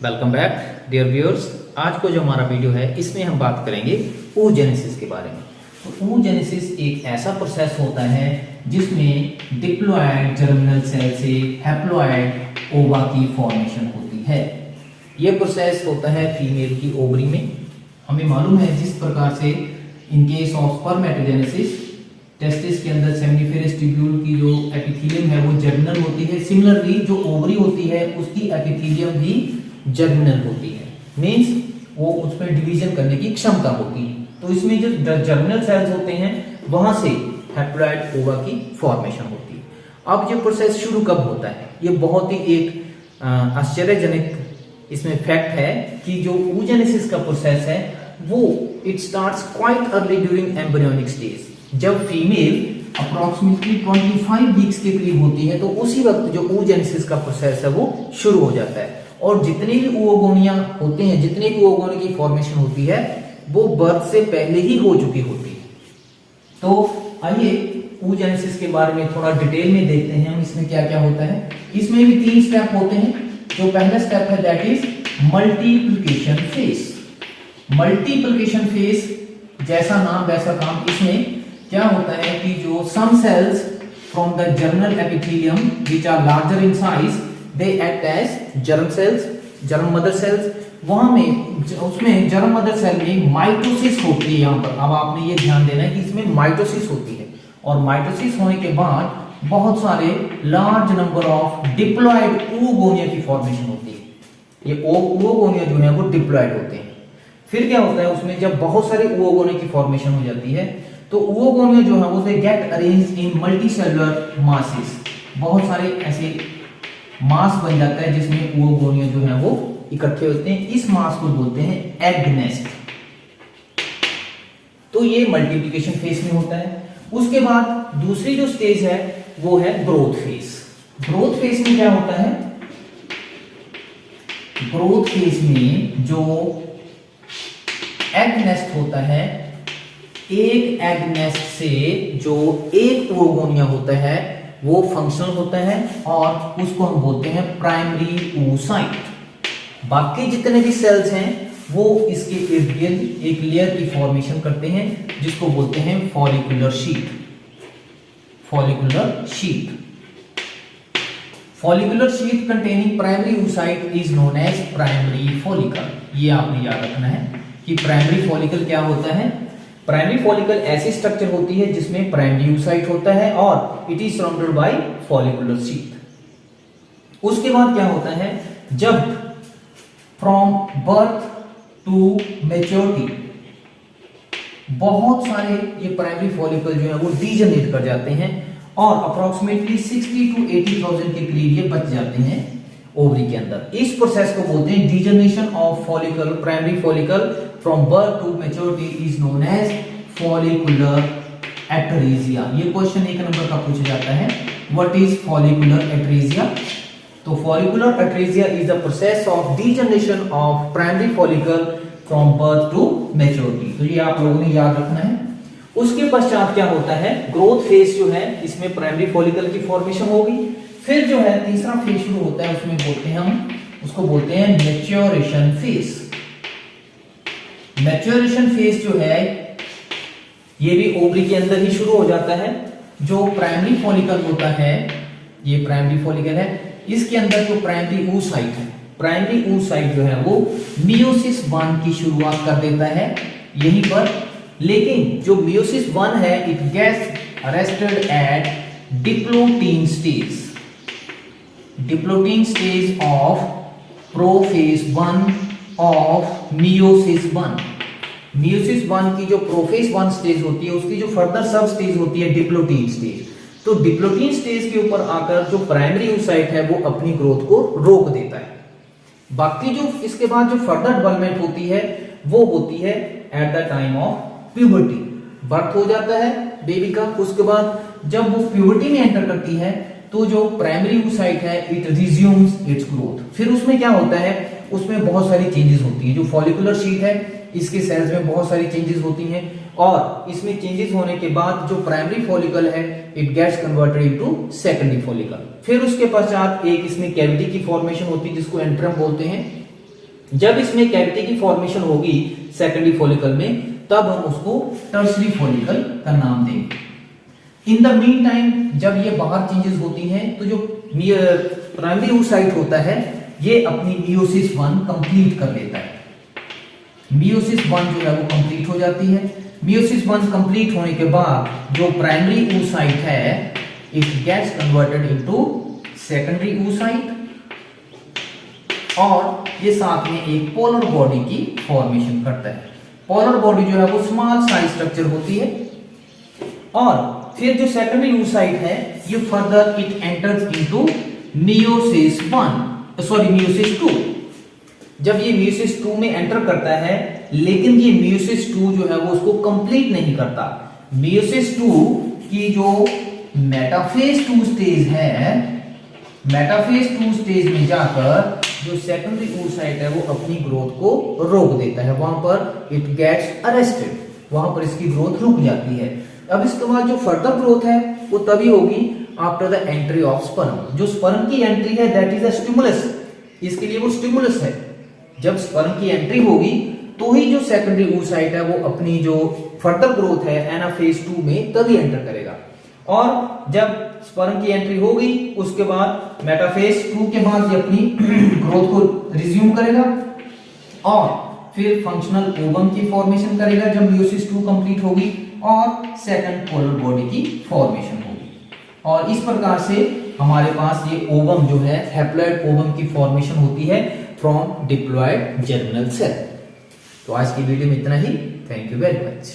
Welcome back dear viewers. आज को जो हमारा वीडियो है इसमें हम बात करेंगे oogenesis के बारे में। तो oogenesis एक ऐसा प्रोसेस होता है जिसमें डिप्लॉयड जर्मिनल सेल से हैप्लॉयड ओवा की फॉर्मेशन होती है। यह प्रोसेस होता है फीमेल की ओवरी में। हमें मालूम है जिस प्रकार से in case of spermatogenesis testis के अंदर सेमिनिफेरस ट्यूब्यूल की जो एपिथेलियम है वो जर्मिनल होती है, सिमिलरली जो ओवरी होती है उसकी एपिथेलियम भी जर्मिनल होती है। मींस वो उसमें डिवीजन करने की क्षमता होती है। तो इसमें जो जर्मिनल सेल्स होते हैं वहां से हैप्लॉयड ओवा की फॉर्मेशन होती है। अब ये प्रोसेस शुरू कब होता है, ये बहुत ही एक आश्चर्यजनक इसमें फैक्ट है कि जो oogenesis का प्रोसेस है वो it starts quite early during embryonic stage. जब फीमेल अप्रोक्सीमेटली 25 वीक्स के करीब होती है तो उसी वक्त जो oogenesis का प्रोसेस है वो शुरू हो जाता है। और जितने भी oogonia होते हैं, जितने भी oogonia की फॉर्मेशन होती है वो बर्थ से पहले ही हो चुकी होती है। तो आइए oogenesis के बारे में थोड़ा डिटेल में देखते हैं हम इसमें क्या क्या होता है। इसमें भी 3 स्टेप होते हैं। जो पहला स्टेप है that is multiplication phase. Multiplication phase जैसा नाम वैसा काम। इसमें क्या होता है कि जो some cells from the germinal epithelium which are larger in size they act as germ cells, germ mother cells. वहां में उसमें जर्म मदर सेल में माइटोसिस होती है। यहां पर अब आपने ये ध्यान देना है कि इसमें माइटोसिस होती है और माइटोसिस होने के बाद बहुत सारे large number of diploid oogonia की फॉर्मेशन होती है। ये oogonia जो है वो डिप्लॉयड होते हैं। फिर क्या होता है उसमें जब बहुत सारी oogonia की फॉर्मेशन हो जाती है तो oogonia जो है वो they get arranged in multicellular masses. बहुत सारे ऐसे मास बन जाता है जिसमें oogonia जो है वो इकट्ठे होते हैं। इस मास को बोलते हैं एग नेस्ट। तो ये मल्टीप्लिकेशन फेज में होता है। उसके बाद दूसरी जो स्टेज है वो है ग्रोथ फेज। ग्रोथ फेज में क्या होता है, ग्रोथ फेज में जो एग नेस्ट होता है, एक एग नेस्ट से जो एक oogonia होता है वो फंक्शनल होता है और उसको हम बोलते हैं प्राइमरी oocyte। बाकी जितने भी सेल्स हैं वो इसके इर्द गिर्द एक लेयर की फॉर्मेशन करते हैं जिसको बोलते हैं follicular sheath. Follicular sheath, follicular sheath containing primary oocyte is known as primary follicle. ये आपने याद रखना है कि प्राइमरी फॉलिकल क्या होता है। प्राइमरी फॉलिकल ऐसी स्ट्रक्चर होती है जिसमें प्राइमरी oocyte होता है और it is surrounded by follicular sheath. उसके बाद क्या होता है, जब फ्रॉम बर्थ टू मैच्योरिटी बहुत सारे ये प्राइमरी फॉलिकल जो है वो डीजनरेट कर जाते हैं और अप्रोक्सीमेटली 60 to 80,000 के करीब ये बच जाते हैं ओवरी के अंदर। इस प्रोसेस को बोलते हैं degeneration of follicle, primary follicle from birth to maturity is known as follicular atresia. ये क्वेश्चन 1 नंबर का पूछा जाता है, व्हाट इज फॉलिकुलर एटरेजिया। तो follicular atresia is the process of degeneration of primary follicle from birth to maturity. तो ये आप लोगों ने याद रखना है। उसके पश्चात क्या होता है, ग्रोथ फेज जो है इसमें प्राइमरी फॉलिकल की फॉर्मेशन होगी। फिर जो है तीसरा फेज शुरू होता है, उसमें बोलते हैं हम, उसको बोलते हैं मैच्योरेशन फेज। मैच्योरेशन फेज जो है ये भी ओवरी के अंदर ही शुरू हो जाता है। जो प्राइमरी फॉलिकल होता है, ये प्राइमरी फॉलिकल है, इसके अंदर जो प्राइमरी oocyte है, प्राइमरी oocyte जो है वो मियोसिस 1 की शुरुआत कर देता है यहीं पर। लेकिन जो मियोसिस 1 है it gets arrested at diplotene stage. Diplotene stage of prophase 1 of meiosis 1। Meiosis 1 की जो प्रोफेज 1 स्टेज होती है उसकी जो फर्दर सब स्टेज होती है डिप्लोटीन स्टेज। तो डिप्लोटीन स्टेज के ऊपर आकर जो प्राइमरी oocyte है वो अपनी ग्रोथ को रोक देता है। बाकी जो इसके बाद जो फर्दर डेवलपमेंट होती है वो होती है at the time of puberty. Birth हो जाता है बेबी का, उसके बाद जब वो प्यूबर्टी में एंटर करती है तो जो प्राइमरी oocyte है इट रिज्यूम्स इट्स ग्रोथ। फिर उसमें क्या होता है, उसमें बहुत सारी चेंजेस होती है। जो फॉलिकुलर शीथ है इसके सेल्स में बहुत सारी चेंजेस होती हैं और इसमें चेंजेस होने के बाद जो प्राइमरी फॉलिकल है it gets converted into secondary follicle. फिर उसके पश्चात एक इसमें कैविटी की फॉर्मेशन होती है जिसको एंट्रम बोलते हैं। जब इसमें कैविटी की फॉर्मेशन होगी सेकेंडरी फॉलिकल में, तब हम उसको टर्सरी फॉलिकल का नाम देंगे। इन द मीन टाइम जब ये बाहर चेंजेस होती हैं तो जो प्राइमरी oocyte होता है ये अपनी मियोसिस 1 कंप्लीट कर लेता है। मियोसिस 1 जो है वो कंप्लीट हो जाती है। मियोसिस 1 कंप्लीट होने के बाद जो प्राइमरी oocyte है it gets converted into secondary oocyte और ये साथ में एक पोलर बॉडी की फॉर्मेशन करता है। पोलर बॉडी जो है वो स्मॉल साइज स्ट्रक्चर होती है और फिर जो सेकेंडरी oocyte है ये further it enters into meiosis 2। जब ये मियोसिस 2 में एंटर करता है, लेकिन ये मियोसिस 2 जो है वो उसको कंप्लीट नहीं करता। मियोसिस 2 की जो मेटाफेज 2 स्टेज है, मेटाफेज 2 स्टेज में जाकर जो सेकेंडरी oocyte है वो अपनी ग्रोथ को रोक देता है। वहां पर इट गेट्स अरेस्टेड, वहां पर इसकी ग्रोथ रुक जाती है। अब इसके बाद जो फर्दर ग्रोथ है वो तभी होगी after the entry of sperm. जो स्पर्म की एंट्री है दैट इज अ स्टिमुलस, इसके लिए वो स्टिमुलस है। जब स्पर्म की एंट्री होगी तो ही जो सेकेंडरी oocyte है वो अपनी जो फर्दर ग्रोथ है एनाफेज 2 में तभी एंटर करेगा। और जब स्पर्म की एंट्री हो गई उसके बाद मेटाफेज 2 के बाद ये अपनी ग्रोथ को रिज्यूम करेगा और फिर फंक्शनल ओवम की फॉर्मेशन करेगा जब मियोसिस 2 कंप्लीट होगी और सेकंड पोलर बॉडी की फॉर्मेशन होगी। और इस प्रकार से हमारे पास ये ओवम जो है हैप्लॉइड ओवम की फॉर्मेशन होती है फ्रॉम डिप्लॉयड जर्मिनल सेल। तो आज की वीडियो में इतना ही। Thank you very much.